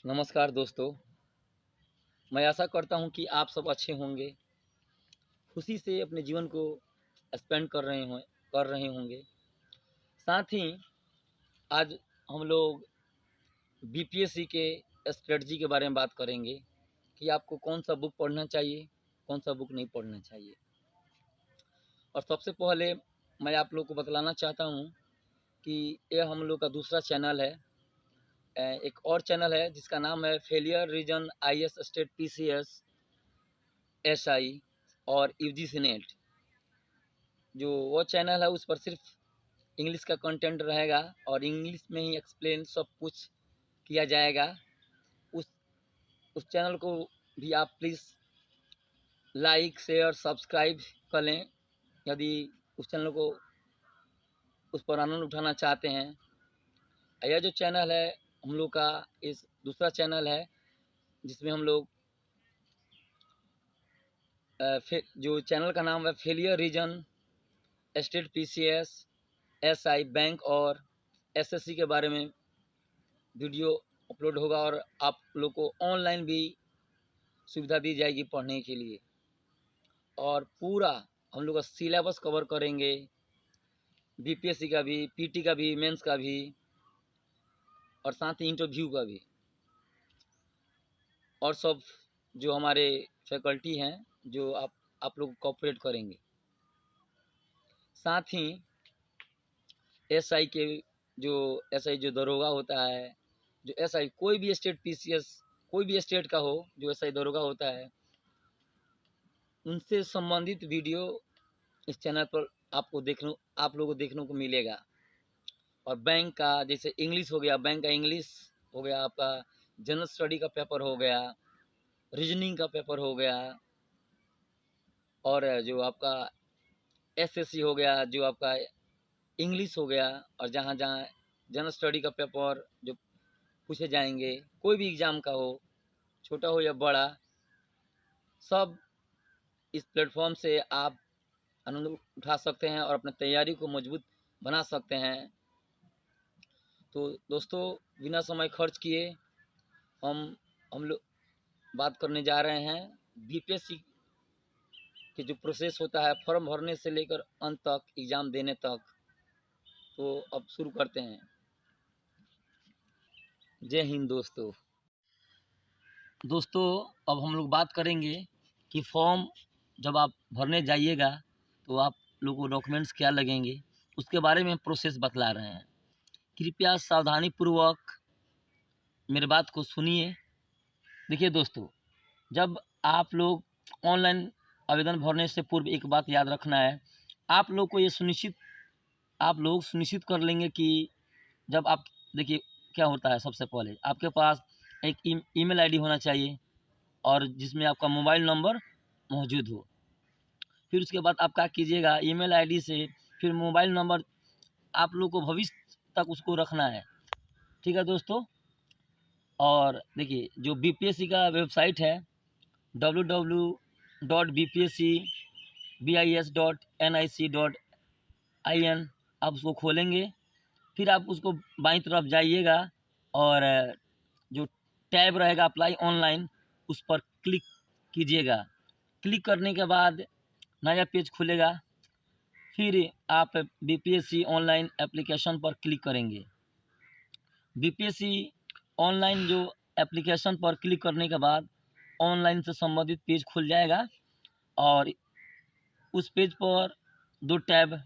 नमस्कार दोस्तों, मैं आशा करता हूँ कि आप सब अच्छे होंगे, खुशी से अपने जीवन को स्पेंड कर रहे होंगे। साथ ही आज हम लोग बीपीएससी के स्ट्रेटजी के बारे में बात करेंगे कि आपको कौन सा बुक पढ़ना चाहिए, कौन सा बुक नहीं पढ़ना चाहिए। और सबसे पहले मैं आप लोग को बतलाना चाहता हूँ कि यह हम लोग का दूसरा चैनल है। एक और चैनल है जिसका नाम है failure reason IAS state PCS SI और यूजीसी नेट। जो वो चैनल है उस पर सिर्फ इंग्लिश का कंटेंट रहेगा और इंग्लिश में ही एक्सप्लेन सब कुछ किया जाएगा। उस उस चैनल को भी आप प्लीज़ लाइक शेयर सब्सक्राइब कर लें यदि उस चैनल को उस पर आनंद उठाना चाहते हैं। यह जो चैनल है हम लोग का इस दूसरा चैनल है जिसमें हम लोग जो चैनल का नाम है failure reason state PCS SI bank और एसएससी के बारे में वीडियो अपलोड होगा और आप लोग को ऑनलाइन भी सुविधा दी जाएगी पढ़ने के लिए। और पूरा हम लोग का सिलेबस कवर करेंगे, बीपीएससी का भी, पीटी का भी, मेंस का भी और साथ ही इंटरव्यू का भी। और सब जो हमारे फैकल्टी हैं जो आप लोग कोऑपरेट करेंगे। साथ ही एसआई के जो एसआई जो दरोगा होता है, जो एसआई कोई भी स्टेट पीसीएस कोई भी स्टेट का हो जो एसआई दरोगा होता है, उनसे संबंधित वीडियो इस चैनल पर आप लोगों को देखने को मिलेगा। और बैंक का जैसे इंग्लिश हो गया, बैंक का इंग्लिश हो गया, आपका जनरल स्टडी का पेपर हो गया, रीजनिंग का पेपर हो गया, और जो आपका एसएससी हो गया, जो आपका इंग्लिश हो गया, और जहाँ जहाँ जनरल स्टडी का पेपर जो पूछे जाएंगे, कोई भी एग्ज़ाम का हो, छोटा हो या बड़ा, सब इस प्लेटफॉर्म से आप आनंद उठा सकते हैं और अपनी तैयारी को मजबूत बना सकते हैं। तो दोस्तों, बिना समय खर्च किए हम लोग बात करने जा रहे हैं बीपीएससी के जो प्रोसेस होता है फॉर्म भरने से लेकर अंत तक, एग्ज़ाम देने तक। तो अब शुरू करते हैं। जय हिंद दोस्तों। अब हम लोग बात करेंगे कि फॉर्म जब आप भरने जाइएगा तो आप लोगों को डॉक्यूमेंट्स क्या लगेंगे, उसके बारे में प्रोसेस बतला रहे हैं। कृपया सावधानी पूर्वक मेरे बात को सुनिए। देखिए दोस्तों, जब आप लोग ऑनलाइन आवेदन भरने से पूर्व एक बात याद रखना है। आप लोग सुनिश्चित कर लेंगे कि जब आप देखिए क्या होता है, सबसे पहले आपके पास एक ईमेल आईडी होना चाहिए और जिसमें आपका मोबाइल नंबर मौजूद हो। फिर उसके बाद आप क्या कीजिएगा, ईमेल आईडी से फिर मोबाइल नंबर आप लोग को भविष्य तक उसको रखना है। ठीक है दोस्तों। और देखिए जो बीपीएससी का वेबसाइट है www.bpscbis.nic.in, आप उसको खोलेंगे। फिर आप उसको बाईं तरफ जाइएगा और जो टैब रहेगा अप्लाई ऑनलाइन, उस पर क्लिक कीजिएगा। क्लिक करने के बाद नया पेज खुलेगा। फिर आप बीपीएससी ऑनलाइन एप्लीकेशन पर क्लिक करेंगे। बीपीएससी ऑनलाइन जो एप्लीकेशन पर क्लिक करने के बाद ऑनलाइन से संबंधित पेज खुल जाएगा और उस पेज पर दो टैब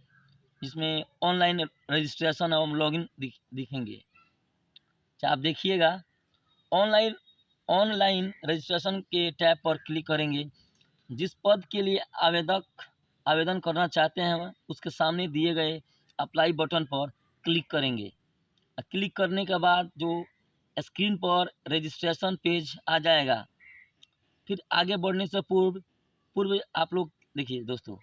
जिसमें ऑनलाइन रजिस्ट्रेशन एवं लॉगिन दिखेंगे। आप देखिएगा, ऑनलाइन रजिस्ट्रेशन के टैब पर क्लिक करेंगे। जिस पद के लिए आवेदन करना चाहते हैं उसके सामने दिए गए अप्लाई बटन पर क्लिक करेंगे। क्लिक करने के बाद जो स्क्रीन पर रजिस्ट्रेशन पेज आ जाएगा। फिर आगे बढ़ने से पूर्व आप लोग देखिए दोस्तों,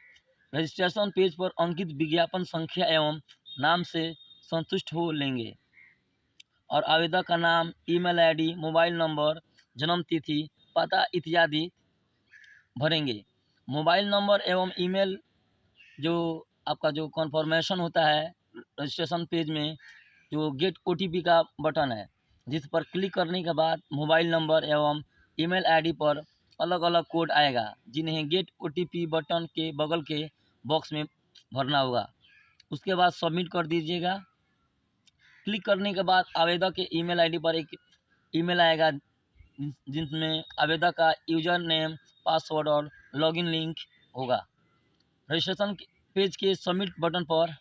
रजिस्ट्रेशन पेज पर अंकित विज्ञापन संख्या एवं नाम से संतुष्ट हो लेंगे और आवेदक का नाम, ईमेल आईडी, मोबाइल नंबर, जन्म तिथि, पता इत्यादि भरेंगे। मोबाइल नंबर एवं ईमेल जो आपका जो कन्फर्मेशन होता है रजिस्ट्रेशन पेज में, जो गेट ओटीपी का बटन है जिस पर क्लिक करने के बाद मोबाइल नंबर एवं ईमेल आईडी पर अलग अलग कोड आएगा, जिन्हें गेट ओटीपी बटन के बगल के बॉक्स में भरना होगा। उसके बाद सबमिट कर दीजिएगा। क्लिक करने के बाद आवेदक के ईमेल आईडी पर एक ईमेल आएगा, जिसमें आवेदक का यूजर नेम, पासवर्ड और लॉगिन लिंक होगा। रजिस्ट्रेशन पेज के सबमिट बटन पर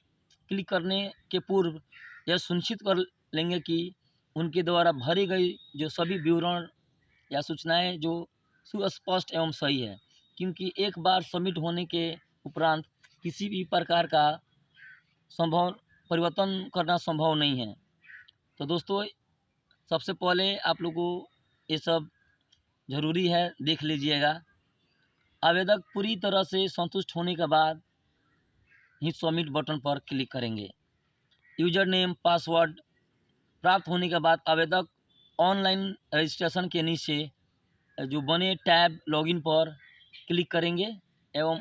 क्लिक करने के पूर्व यह सुनिश्चित कर लेंगे कि उनके द्वारा भरी गई जो सभी विवरण या सूचनाएं जो सुस्पष्ट एवं सही है, क्योंकि एक बार सबमिट होने के उपरांत किसी भी प्रकार का संभव परिवर्तन करना संभव नहीं है। तो दोस्तों, सबसे पहले आप लोगों को ये सब ज़रूरी है, देख लीजिएगा। आवेदक पूरी तरह से संतुष्ट होने के बाद ही सबमिट बटन पर क्लिक करेंगे। यूजर नेम, पासवर्ड प्राप्त होने के बाद आवेदक ऑनलाइन रजिस्ट्रेशन के नीचे जो बने टैब लॉगिन पर क्लिक करेंगे एवं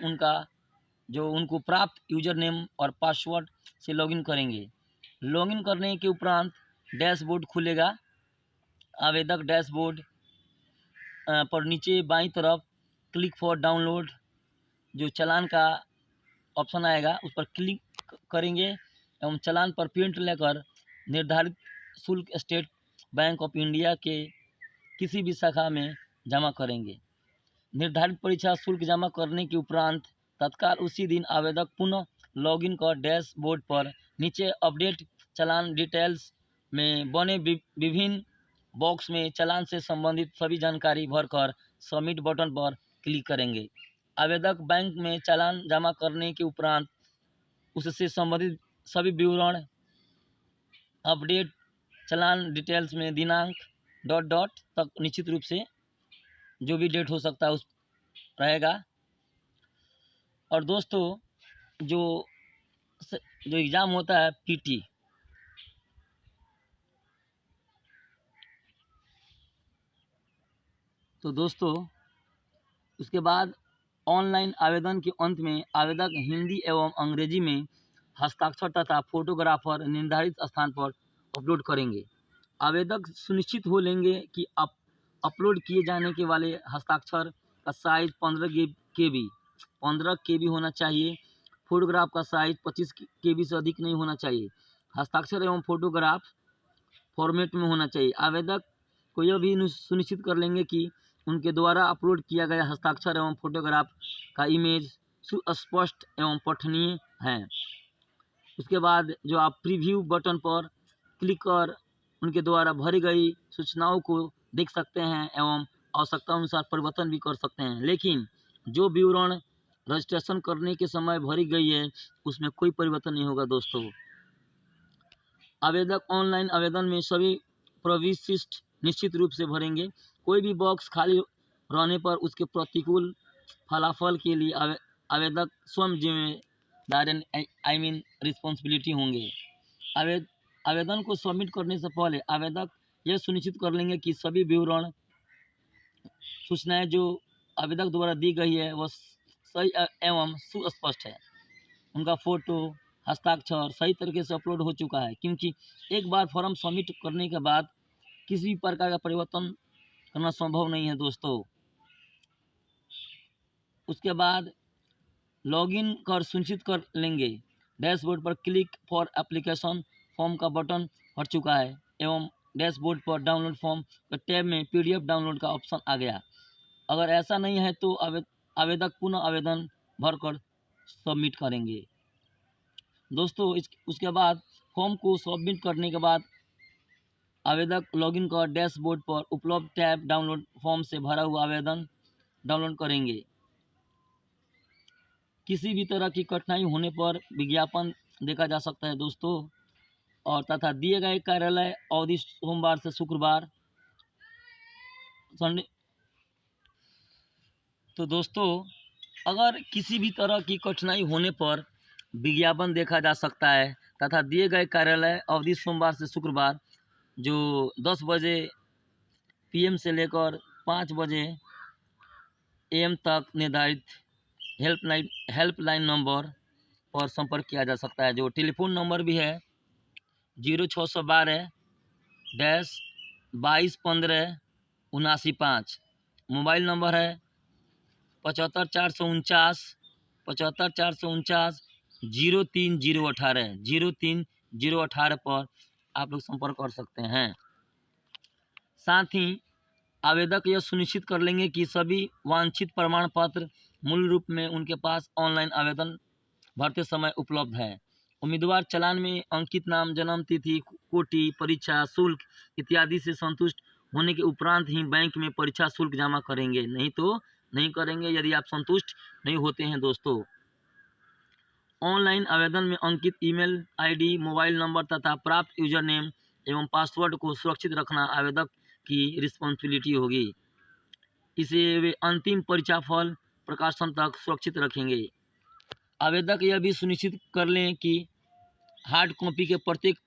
उनको प्राप्त यूजर नेम और पासवर्ड से लॉगिन करेंगे। लॉगिन करने के उपरांत डैशबोर्ड खुलेगा। आवेदक डैशबोर्ड पर नीचे बाईं तरफ क्लिक फॉर डाउनलोड जो चालान का ऑप्शन आएगा, उस पर क्लिक करेंगे एवं चालान पर प्रिंट लेकर निर्धारित शुल्क स्टेट बैंक ऑफ इंडिया के किसी भी शाखा में जमा करेंगे। निर्धारित परीक्षा शुल्क जमा करने के उपरांत तत्काल उसी दिन आवेदक पुनः लॉगिन कर डैशबोर्ड पर नीचे अपडेट चालान डिटेल्स में बने विभिन्न बॉक्स में चालान से संबंधित सभी जानकारी भरकर सबमिट बटन पर क्लिक करेंगे। आवेदक बैंक में चालान जमा करने के उपरांत उससे संबंधित सभी विवरण अपडेट चालान डिटेल्स में दिनांक ... तक निश्चित रूप से जो भी डेट हो सकता है उस रहेगा। और दोस्तों, जो एग्ज़ाम होता है पीटी, तो दोस्तों उसके बाद ऑनलाइन आवेदन के अंत में आवेदक हिंदी एवं अंग्रेजी में हस्ताक्षर तथा फोटोग्राफर निर्धारित स्थान पर अपलोड करेंगे। आवेदक सुनिश्चित हो लेंगे कि अपलोड किए जाने के वाले हस्ताक्षर का साइज 15 KB होना चाहिए। फोटोग्राफ का साइज 25 KB से अधिक नहीं होना चाहिए। हस्ताक्षर एवं फोटोग्राफ फॉर्मेट में होना चाहिए। आवेदक को यह भी सुनिश्चित कर लेंगे कि उनके द्वारा अपलोड किया गया हस्ताक्षर एवं फोटोग्राफ का इमेज सुस्पष्ट एवं पठनीय है। उसके बाद जो आप प्रीव्यू बटन पर क्लिक कर उनके द्वारा भरी गई सूचनाओं को देख सकते हैं एवं आवश्यकता अनुसार परिवर्तन भी कर सकते हैं। लेकिन जो विवरण रजिस्ट्रेशन करने के समय भरी गई है उसमें कोई परिवर्तन नहीं होगा। दोस्तों, आवेदक ऑनलाइन आवेदन में सभी प्रविष्टि निश्चित रूप से भरेंगे। कोई भी बॉक्स खाली रहने पर उसके प्रतिकूल फलाफल के लिए आवेदक स्वयं जिम्मेदार रिस्पॉन्सिबिलिटी होंगे। आवेदन को सबमिट करने से पहले आवेदक यह सुनिश्चित कर लेंगे कि सभी विवरण सूचनाएं जो आवेदक द्वारा दी गई है वह सही एवं सुस्पष्ट है। उनका फ़ोटो, हस्ताक्षर सही तरीके से अपलोड हो चुका है, क्योंकि एक बार फॉर्म सबमिट करने के बाद किसी भी प्रकार का परिवर्तन करना संभव नहीं है। दोस्तों, उसके बाद लॉगिन कर सुनिश्चित कर लेंगे डैशबोर्ड पर क्लिक फॉर एप्लीकेशन फॉर्म का बटन हट चुका है एवं डैशबोर्ड पर डाउनलोड फॉर्म के टैब में PDF डाउनलोड का ऑप्शन आ गया। अगर ऐसा नहीं है तो आवेदक पुनः आवेदन भरकर सबमिट करेंगे। दोस्तों, उसके बाद फॉर्म को सबमिट करने के बाद आवेदक लॉगिन कर डैशबोर्ड पर उपलब्ध टैब डाउनलोड फॉर्म से भरा हुआ आवेदन डाउनलोड करेंगे। किसी भी तरह की कठिनाई होने पर विज्ञापन देखा जा सकता है दोस्तों, और तथा दिए गए कार्यालय अवधि सोमवार से शुक्रवार संडे। तो दोस्तों, अगर किसी भी तरह की कठिनाई होने पर विज्ञापन देखा जा सकता है तथा दिए गए कार्यालय अवधि सोमवार से शुक्रवार जो 10 बजे PM से लेकर 5 बजे AM तक निर्धारित हेल्पलाइन नंबर पर संपर्क किया जा सकता है। जो टेलीफोन नंबर भी है 0612 2215 मोबाइल नंबर है 75 449 03018 पर आप लोग संपर्क कर सकते हैं। साथ ही आवेदक यह सुनिश्चित कर लेंगे कि सभी वांछित प्रमाण पत्र मूल रूप में उनके पास ऑनलाइन आवेदन भरते समय उपलब्ध है। उम्मीदवार चालान में अंकित नाम, जन्म तिथि, कोटि, परीक्षा शुल्क इत्यादि से संतुष्ट होने के उपरांत ही बैंक में परीक्षा शुल्क जमा करेंगे, नहीं तो नहीं करेंगे यदि आप संतुष्ट नहीं होते हैं। दोस्तों, ऑनलाइन आवेदन में अंकित ईमेल आईडी, मोबाइल नंबर तथा प्राप्त यूजर नेम एवं पासवर्ड को सुरक्षित रखना आवेदक की रिस्पॉन्सिबिलिटी होगी। इसे वे अंतिम परीक्षा फल प्रकाशन तक सुरक्षित रखेंगे। आवेदक यह भी सुनिश्चित कर लें कि हार्ड कॉपी के प्रत्येक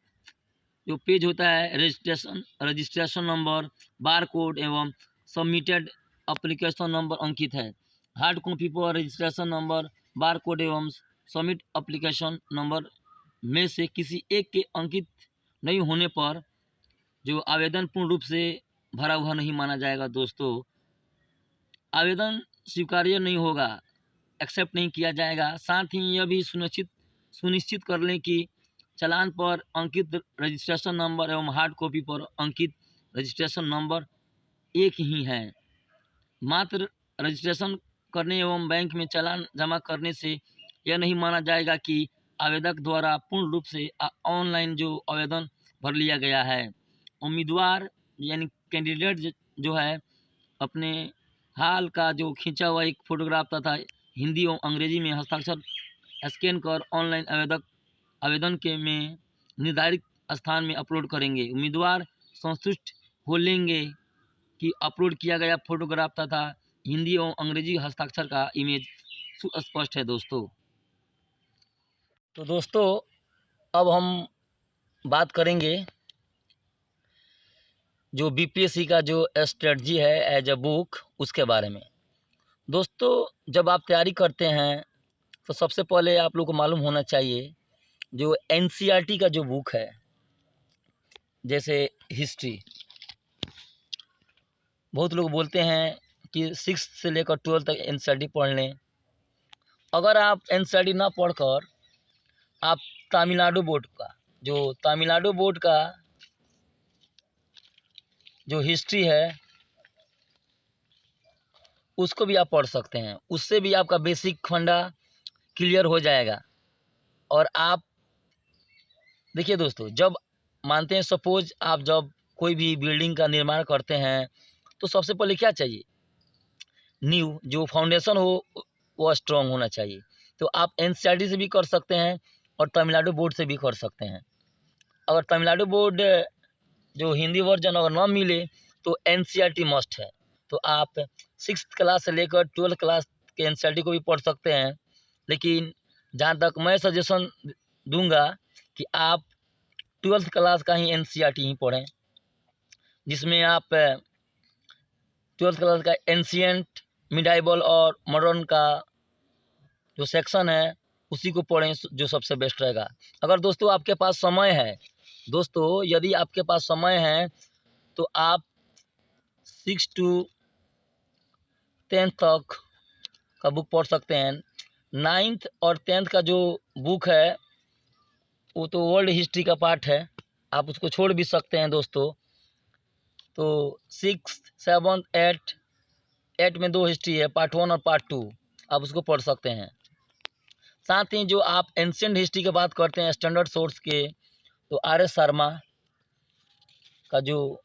जो पेज होता है रजिस्ट्रेशन नंबर, बार कोड एवं सबमिटेड एप्लीकेशन नंबर अंकित है। हार्ड कॉपी पर रजिस्ट्रेशन नंबर, बार कोड एवं सबमिट एप्लीकेशन नंबर में से किसी एक के अंकित नहीं होने पर जो आवेदन पूर्ण रूप से भरा हुआ नहीं माना जाएगा। दोस्तों, आवेदन स्वीकार्य नहीं होगा, एक्सेप्ट नहीं किया जाएगा। साथ ही यह भी सुनिश्चित कर लें कि चालान पर अंकित रजिस्ट्रेशन नंबर एवं हार्ड कॉपी पर अंकित रजिस्ट्रेशन नंबर एक ही है। मात्र रजिस्ट्रेशन करने एवं बैंक में चालान जमा करने से यह नहीं माना जाएगा कि आवेदक द्वारा पूर्ण रूप से ऑनलाइन जो आवेदन भर लिया गया है। उम्मीदवार यानी कैंडिडेट जो है अपने हाल का जो खींचा हुआ एक फोटोग्राफ तथा हिंदी और अंग्रेजी में हस्ताक्षर स्कैन कर ऑनलाइन आवेदन के में निर्धारित स्थान में अपलोड करेंगे। उम्मीदवार संतुष्ट हो लेंगे कि अपलोड किया गया फोटोग्राफ तथा हिंदी और अंग्रेजी हस्ताक्षर का इमेज सुस्पष्ट है। दोस्तों, तो दोस्तों अब हम बात करेंगे जो बीपीएससी का जो स्ट्रेटजी है एज अ बुक, उसके बारे में। दोस्तों, जब आप तैयारी करते हैं तो सबसे पहले आप लोग को मालूम होना चाहिए जो एनसीईआरटी का जो बुक है, जैसे हिस्ट्री, बहुत लोग बोलते हैं कि 6 से लेकर 12 तक एनसीईआरटी पढ़ लें। अगर आप एनसीईआरटी ना पढ़कर आप तमिलनाडु बोर्ड का जो हिस्ट्री है उसको भी आप पढ़ सकते हैं। उससे भी आपका बेसिक फंडा क्लियर हो जाएगा। और आप देखिए दोस्तों, जब मानते हैं सपोज आप जब कोई भी बिल्डिंग का निर्माण करते हैं तो सबसे पहले क्या चाहिए, नींव जो फाउंडेशन हो वो स्ट्रॉन्ग होना चाहिए। तो आप एनसीईआरटी से भी कर सकते हैं और तमिलनाडु बोर्ड से भी कर सकते हैं। अगर तमिलनाडु बोर्ड जो हिंदी वर्जन अगर ना मिले तो एनसीईआरटी मस्ट है। तो आप 6th क्लास से लेकर 12th क्लास के एनसीईआरटी को भी पढ़ सकते हैं। लेकिन जहाँ तक मैं सजेशन दूंगा कि आप 12th क्लास का ही एनसीईआरटी ही पढ़ें, जिसमें आप 12th क्लास का एंशिएंट, मिडाइवल और मॉडर्न का जो सेक्शन है उसी को पढ़ें, जो सबसे बेस्ट रहेगा। अगर दोस्तों आपके पास समय है, यदि आपके पास समय है तो आप 6 to 10 तक का बुक पढ़ सकते हैं। 9th और 10th का जो बुक है वो तो वर्ल्ड हिस्ट्री का पार्ट है, आप उसको छोड़ भी सकते हैं दोस्तों। तो 6, 7, 8 में 2 हिस्ट्री है, पार्ट 1 और पार्ट 2, आप उसको पढ़ सकते हैं। साथ ही जो आप एंशिएंट हिस्ट्री की बात करते हैं स्टैंडर्ड सोर्स के, तो आर.एस. शर्मा का जो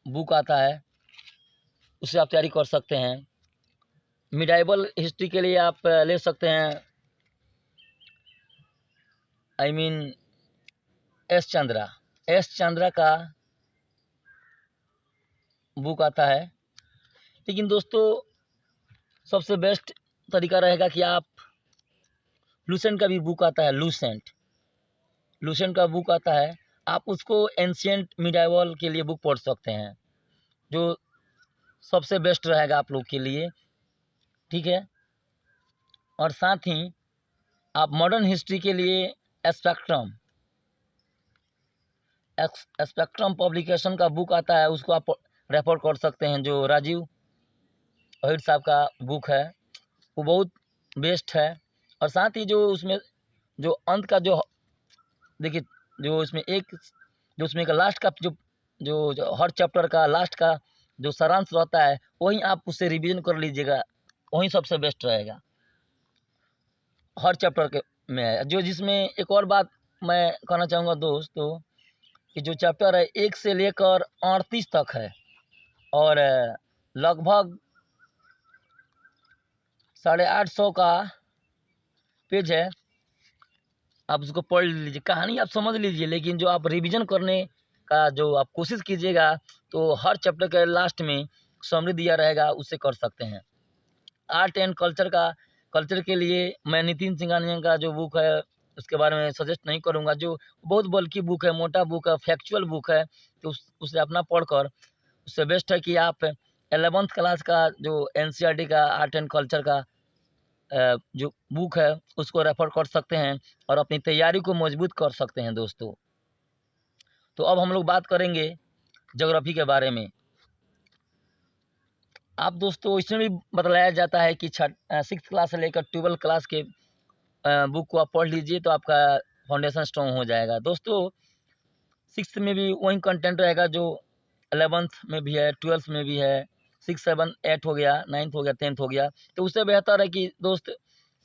बुक आता है उससे आप तैयारी कर सकते हैं। मिडाइवल हिस्ट्री के लिए आप ले सकते हैं एस चंद्रा का बुक आता है। लेकिन दोस्तों सबसे बेस्ट तरीका रहेगा कि आप लूसेंट का भी बुक आता है, लूसेंट का बुक आता है, आप उसको एंशिएंट मिडाइवल के लिए बुक पढ़ सकते हैं, जो सबसे बेस्ट रहेगा आप लोग के लिए, ठीक है। और साथ ही आप मॉडर्न हिस्ट्री के लिए स्पेक्ट्रम पब्लिकेशन का बुक आता है, उसको आप रेफर कर सकते हैं, जो राजीव अहिर साहब का बुक है, वो बहुत बेस्ट है। और साथ ही जो उसमें जो अंत का जो देखिए, जो उसमें का लास्ट का जो हर चैप्टर का लास्ट का जो सारांश रहता है, वही आप उससे रिवीजन कर लीजिएगा, वही सबसे बेस्ट रहेगा हर चैप्टर के में है। जो जिसमें एक और बात मैं कहना चाहूँगा दोस्तों, कि जो चैप्टर है 1 से लेकर 38 तक है, और लगभग 850 का पेज है। आप उसको पढ़ लीजिए, कहानी आप समझ लीजिए, लेकिन जो आप रिवीजन करने का जो आप कोशिश कीजिएगा, तो हर चैप्टर के लास्ट में समरी दिया रहेगा, उससे कर सकते हैं। आर्ट एंड कल्चर के लिए मैं नितिन सिंघानिया का जो बुक है, उसके बारे में सजेस्ट नहीं करूंगा। जो बहुत बल्कि बुक है, मोटा बुक है, फैक्चुअल बुक है, तो उसे अपना पढ़कर, उससे बेस्ट है कि आप 11th क्लास का जो NCERT का आर्ट एंड कल्चर का जो बुक है, उसको रेफर कर सकते हैं और अपनी तैयारी को मजबूत कर सकते हैं दोस्तों। तो अब हम लोग बात करेंगे ज्योग्राफी के बारे में। आप दोस्तों, इसमें भी बतलाया जाता है कि 6th क्लास से लेकर 12th क्लास के बुक को आप पढ़ लीजिए, तो आपका फाउंडेशन स्ट्रॉन्ग हो जाएगा दोस्तों। 6th में भी वही कंटेंट रहेगा जो 11th में भी है, 12th में भी है। 6, 7, 8 हो गया, 9th हो गया, 10th हो गया। तो उससे बेहतर है कि दोस्त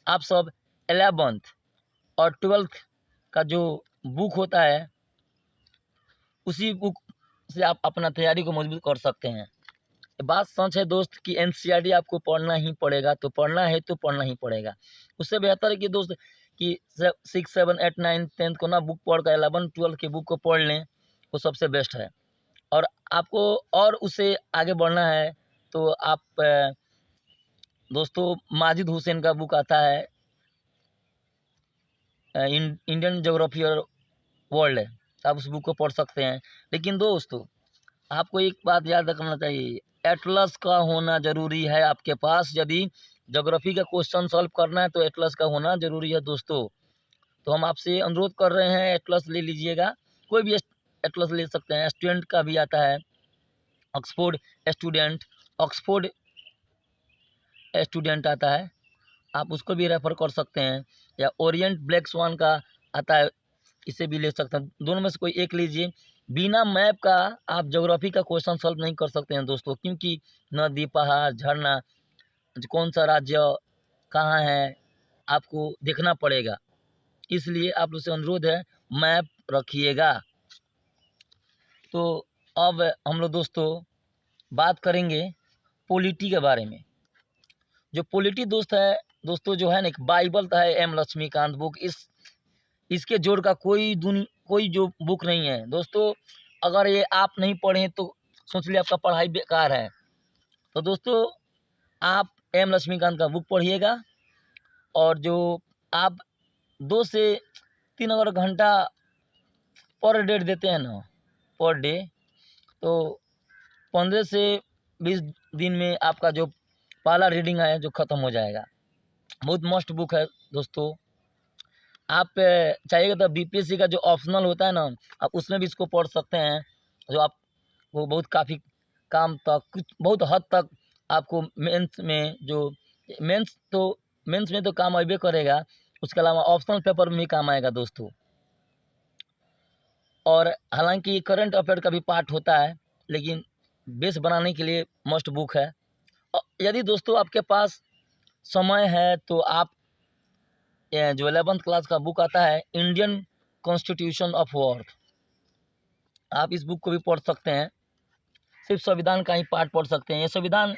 आप सब 11th और 12th का जो बुक होता है, उसी बुक से आप अपना तैयारी को मजबूत कर सकते हैं। बात सच है दोस्त कि NCERT आपको पढ़ना ही पड़ेगा, तो पढ़ना है तो पढ़ना ही पड़ेगा। उससे बेहतर है कि दोस्त कि 6, 7, 8, 9, 10th को ना बुक पढ़ कर 11, 12 के बुक को पढ़ लें, वो सबसे बेस्ट है। और आपको और उससे आगे बढ़ना है, तो आप दोस्तों माजिद हुसैन का बुक आता है, इंडियन ज्योग्राफी और वर्ल्ड, आप उस बुक को पढ़ सकते हैं। लेकिन दोस्तों, आपको एक बात याद रखना चाहिए, एटलस का होना ज़रूरी है आपके पास। यदि ज्योग्राफी का क्वेश्चन सॉल्व करना है, तो एटलस का होना ज़रूरी है दोस्तों। तो हम आपसे अनुरोध कर रहे हैं, एटलस ले लीजिएगा। कोई भी एटलस ले सकते हैं, स्टूडेंट का भी आता है, ऑक्सफोर्ड स्टूडेंट आता है, आप उसको भी रेफ़र कर सकते हैं। या ओरिएंट ब्लैक स्वान का आता है, इसे भी ले सकते हैं। दोनों में से कोई एक लीजिए। बिना मैप का आप ज्योग्राफी का क्वेश्चन सॉल्व नहीं कर सकते हैं दोस्तों, क्योंकि नदी, पहाड़, झरना, कौन सा राज्य कहाँ है, आपको देखना पड़ेगा। इसलिए आप लोग से अनुरोध है, मैप रखिएगा। तो अब हम लोग दोस्तों बात करेंगे पॉलिटी के बारे में। जो पॉलिटी दोस्तों जो है ना, एक बाइबल का है, M लक्ष्मीकांत बुक। इसके जोड़ का कोई जो बुक नहीं है दोस्तों। अगर ये आप नहीं पढ़ें तो सोच लिया आपका पढ़ाई बेकार है। तो दोस्तों, आप M लक्ष्मीकांत का बुक पढ़िएगा, और जो आप 2 से 3 अगर घंटा पर डे देते हैं ना, पर डे, तो 15 से 20 दिन में आपका जो पहला रीडिंग है जो ख़त्म हो जाएगा। बहुत मस्त बुक है दोस्तों। आप चाहिएगा तो BPSC का जो ऑप्शनल होता है ना, आप उसमें भी इसको पढ़ सकते हैं, जो आपको बहुत काफ़ी काम तक, कुछ बहुत हद तक आपको मेंस में तो काम अबे करेगा, उसके अलावा ऑप्शनल पेपर में भी काम आएगा दोस्तों। और हालांकि करंट अफेयर का भी पार्ट होता है, लेकिन बेस बनाने के लिए मस्ट बुक है। यदि दोस्तों आपके पास समय है, तो आप जो 11th क्लास का बुक आता है, इंडियन कॉन्स्टिट्यूशन ऑफ वर्थ, आप इस बुक को भी पढ़ सकते हैं। सिर्फ संविधान का ही पार्ट पढ़ सकते हैं। ये संविधान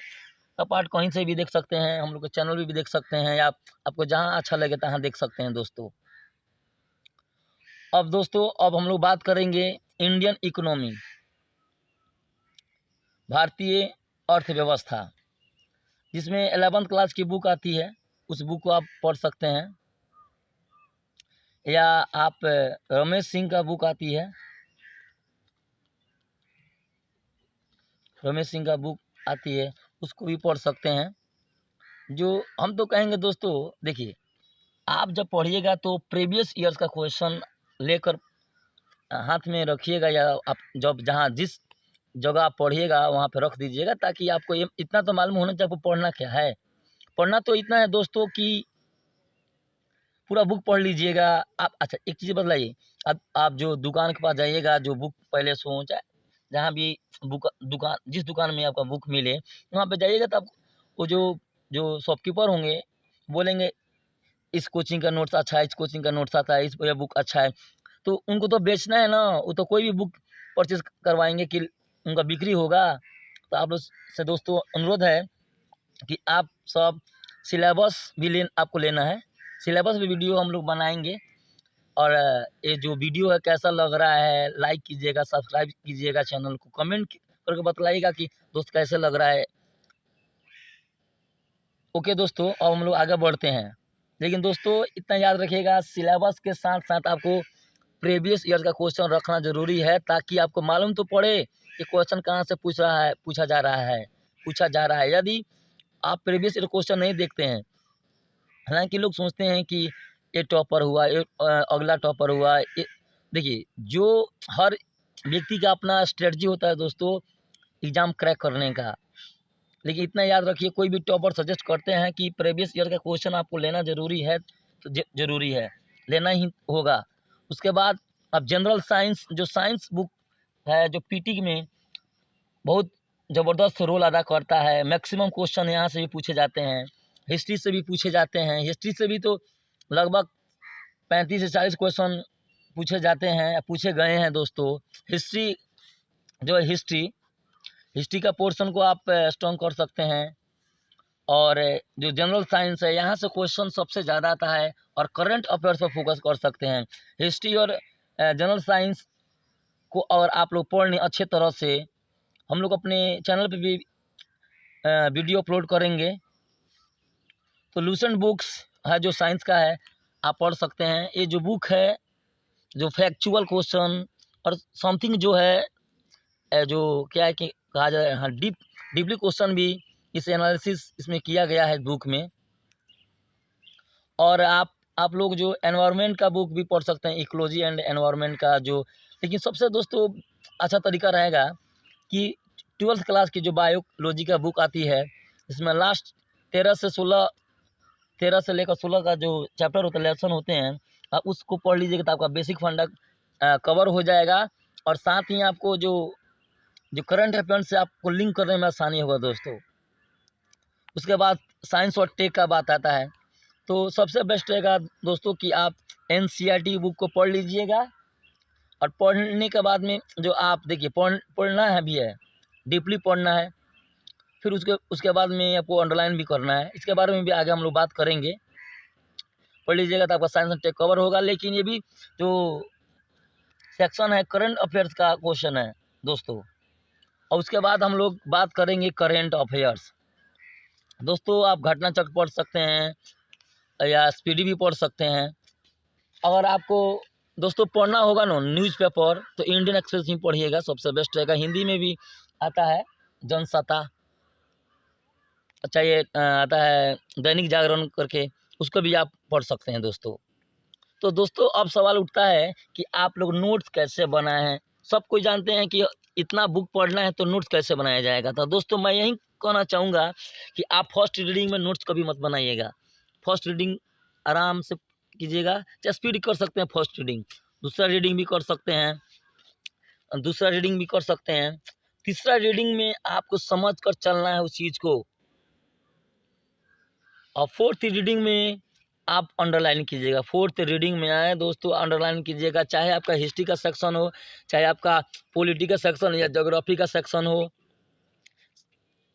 का पार्ट कहीं से भी देख सकते हैं, हम लोग के चैनल में भी देख सकते हैं, या आपको जहां अच्छा लगे तहां देख सकते हैं दोस्तों। अब हम लोग बात करेंगे इंडियन इकोनॉमी, भारतीय अर्थव्यवस्था, जिसमें 11th क्लास की बुक आती है। उस बुक को आप पढ़ सकते हैं, या आप रमेश सिंह का बुक आती है, रमेश सिंह का बुक आती है, उसको भी पढ़ सकते हैं। जो हम तो कहेंगे दोस्तों, देखिए, आप जब पढ़िएगा तो प्रीवियस ईयर्स का क्वेश्चन लेकर हाथ में रखिएगा, या आप जब जहाँ जिस जगह आप पढ़िएगा वहाँ पे रख दीजिएगा, ताकि आपको ये इतना तो मालूम होना चाहिए आपको पढ़ना क्या है। पढ़ना तो इतना है दोस्तों कि पूरा बुक पढ़ लीजिएगा आप। अच्छा एक चीज़ बतलाइए, अब आप जो दुकान के पास जाइएगा, जो बुक पहले सो चाहे जहाँ भी बुक दुकान, जिस दुकान में आपका बुक मिले वहाँ पे जाइएगा, तो आप वो जो जो शॉपकीपर होंगे बोलेंगे इस कोचिंग का नोट्स अच्छा है, इस कोचिंग का नोट्स आता है, इस ये बुक अच्छा है। तो उनको तो बेचना है ना, वो तो कोई भी बुक परचेज़ करवाएँगे कि उनका बिक्री होगा। तो आप लोग से दोस्तों अनुरोध है कि आप सब सिलेबस भी आपको लेना है। सिलेबस भी वीडियो हम लोग बनाएँगे, और ये जो वीडियो है कैसा लग रहा है, लाइक कीजिएगा, सब्सक्राइब कीजिएगा चैनल को, कमेंट करके बतलाइएगा कि दोस्त कैसे लग रहा है। ओके दोस्तों, अब हम लोग आगे बढ़ते हैं। लेकिन दोस्तों इतना याद रखिएगा, सिलेबस के साथ-साथ आपको प्रीवियस ईयर का क्वेश्चन रखना ज़रूरी है, ताकि आपको मालूम तो पड़े कि क्वेश्चन कहाँ से पूछा जा रहा है। यदि आप प्रीवियस ईयर क्वेश्चन नहीं देखते हैं, हालाँकि लोग सोचते हैं कि ये टॉपर हुआ, ये अगला टॉपर हुआ, ये देखिए जो हर व्यक्ति का अपना स्ट्रेटजी होता है दोस्तों एग्ज़ाम क्रैक करने का। लेकिन इतना याद रखिए, कोई भी टॉपर सजेस्ट करते हैं कि प्रीवियस ईयर का क्वेश्चन आपको लेना ज़रूरी है, तो ज़रूरी है, लेना ही होगा। उसके बाद अब जनरल साइंस, जो साइंस बुक है, जो पीटी में बहुत ज़बरदस्त रोल अदा करता है। मैक्सिमम क्वेश्चन यहाँ से भी पूछे जाते हैं, हिस्ट्री से भी पूछे जाते हैं। हिस्ट्री से भी तो लगभग 35 से 40 क्वेश्चन पूछे जाते हैं, पूछे गए हैं दोस्तों। हिस्ट्री जो है, हिस्ट्री का पोर्शन को आप स्ट्रॉन्ग कर सकते हैं। और जो जनरल साइंस है, यहाँ से क्वेश्चन सबसे ज़्यादा आता है, और करंट अफेयर्स पर फोकस कर सकते हैं। हिस्ट्री और जनरल साइंस को और आप लोग पढ़ लें अच्छे तरह से। हम लोग अपने चैनल पे भी वीडियो अपलोड करेंगे। तो लूसेंट बुक्स है जो साइंस का है, आप पढ़ सकते हैं। ये जो बुक है, जो फैक्चुअल क्वेश्चन और समथिंग जो है, जो क्या है कि कहा जाए, हाँ डीपली क्वेश्चन भी इस एनालिसिस इसमें किया गया है बुक में। और आप लोग जो एनवायरनमेंट का बुक भी पढ़ सकते हैं, इकोलॉजी एंड एनवायरनमेंट का जो। लेकिन सबसे दोस्तों अच्छा तरीका रहेगा कि 12th क्लास की जो बायोलॉजी का बुक आती है, इसमें लास्ट 13 से लेकर 16 का जो चैप्टर होता है, लेसन होते हैं, आप उसको पढ़ लीजिएगा, तो आपका बेसिक फंडा कवर हो जाएगा। और साथ ही आपको जो करंट अफेयर्स से आपको लिंक करने में आसानी होगा दोस्तों। उसके बाद साइंस और टेक का बात आता है, तो सबसे बेस्ट रहेगा दोस्तों कि आप एनसीईआरटी बुक को पढ़ लीजिएगा। और पढ़ने के बाद में जो आप देखिए पढ़ना है भी है, डीपली पढ़ना है। फिर उसके बाद में आपको अंडरलाइन भी करना है। इसके बारे में भी आगे हम लोग बात करेंगे। पढ़ लीजिएगा तो आपका साइंस एंड टेक कवर होगा। लेकिन ये भी जो सेक्शन है करंट अफेयर्स का क्वेश्चन है दोस्तों। और उसके बाद हम लोग बात करेंगे करेंट अफेयर्स। दोस्तों आप घटना चक्र पढ़ सकते हैं या स्पीडी भी पढ़ सकते हैं। अगर आपको दोस्तों पढ़ना होगा ना न्यूज़पेपर, तो इंडियन एक्सप्रेस ही पढ़िएगा, सबसे बेस्ट रहेगा। हिंदी में भी आता है जनसत्ता, अच्छा ये आता है दैनिक जागरण करके, उसको भी आप पढ़ सकते हैं दोस्तों। तो दोस्तों अब सवाल उठता है कि आप लोग नोट्स कैसे बनाए हैं। सब कोई जानते हैं कि इतना बुक पढ़ना है तो नोट्स कैसे बनाया जाएगा। तो दोस्तों मैं यही कहना चाहूँगा कि आप फर्स्ट रीडिंग में नोट्स कभी मत बनाइएगा। फर्स्ट रीडिंग आराम से कीजिएगा, चाहे स्पीड कर सकते हैं फर्स्ट रीडिंग, दूसरा रीडिंग भी कर सकते हैं, तीसरा रीडिंग में आपको समझ कर चलना है उस चीज़ को। और फोर्थ रीडिंग में आप अंडरलाइन कीजिएगा। फोर्थ रीडिंग में आए दोस्तों अंडरलाइन कीजिएगा, चाहे आपका हिस्ट्री का सेक्शन हो, चाहे आपका पॉलिटी का सेक्शन या ज्योग्राफी का सेक्शन हो,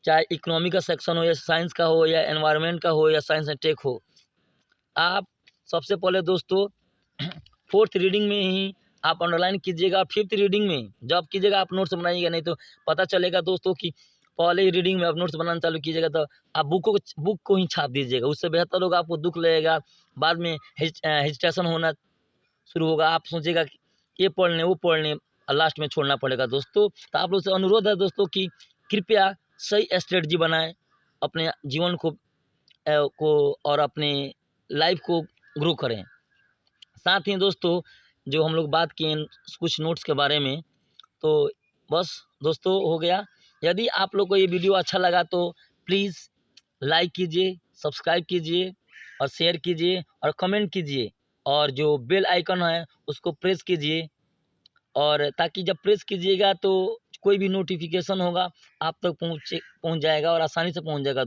चाहे इकोनॉमी का सेक्शन हो, या साइंस का हो, या एनवायरनमेंट का हो, या साइंस एंड टेक हो। आप सबसे पहले दोस्तों फोर्थ रीडिंग में ही आप अंडरलाइन कीजिएगा। फिफ्थ रीडिंग में जब कीजिएगा आप नोट्स बनाइएगा, नहीं तो पता चलेगा दोस्तों कि पहले ही रीडिंग में आप नोट्स बनाना चालू कीजिएगा तो आप बुक को ही छाप दीजिएगा। उससे बेहतर होगा, आपको दुख लगेगा, बाद में हेजिटेशन होना शुरू होगा। आप सोचिएगा कि ये पढ़ लें वो पढ़ लें, और लास्ट में छोड़ना पड़ेगा दोस्तों। तो आप लोग से अनुरोध है दोस्तों कि कृपया सही स्ट्रेटजी बनाएं, अपने जीवन को और अपने लाइफ को ग्रो करें। साथ ही दोस्तों जो हम लोग बात किए कुछ नोट्स के बारे में। तो बस दोस्तों हो गया। यदि आप लोग को ये वीडियो अच्छा लगा तो प्लीज़ लाइक कीजिए, सब्सक्राइब कीजिए और शेयर कीजिए और कमेंट कीजिए, और जो बेल आइकन है उसको प्रेस कीजिए, और ताकि जब प्रेस कीजिएगा तो कोई भी नोटिफिकेशन होगा आप तक पहुँच जाएगा और आसानी से पहुँच जाएगा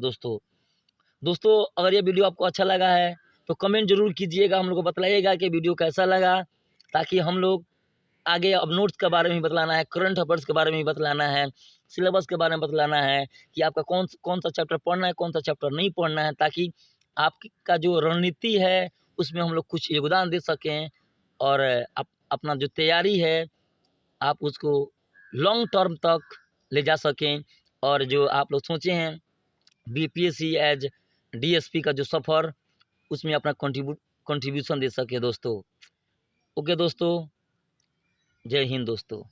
दोस्तों अगर ये वीडियो आपको अच्छा लगा है तो कमेंट ज़रूर कीजिएगा, हम लोग को बतलाइएगा कि वीडियो कैसा लगा, ताकि हम लोग आगे अब नोट्स के बारे में भी बतलाना है, करंट अफेयर्स के बारे में भी बतलाना है, सिलेबस के बारे में बतलाना है कि आपका कौन सा चैप्टर पढ़ना है, कौन सा चैप्टर नहीं पढ़ना है, ताकि आपका जो रणनीति है उसमें हम लोग कुछ योगदान दे सकें, और अपना जो तैयारी है आप उसको लॉन्ग टर्म तक ले जा सकें, और जो आप लोग सोचे हैं बीपीएससी एज डीएसपी का जो सफ़र, उसमें अपना कंट्रीब्यूशन दे सके दोस्तों। ओके दोस्तों, जय हिंद दोस्तों।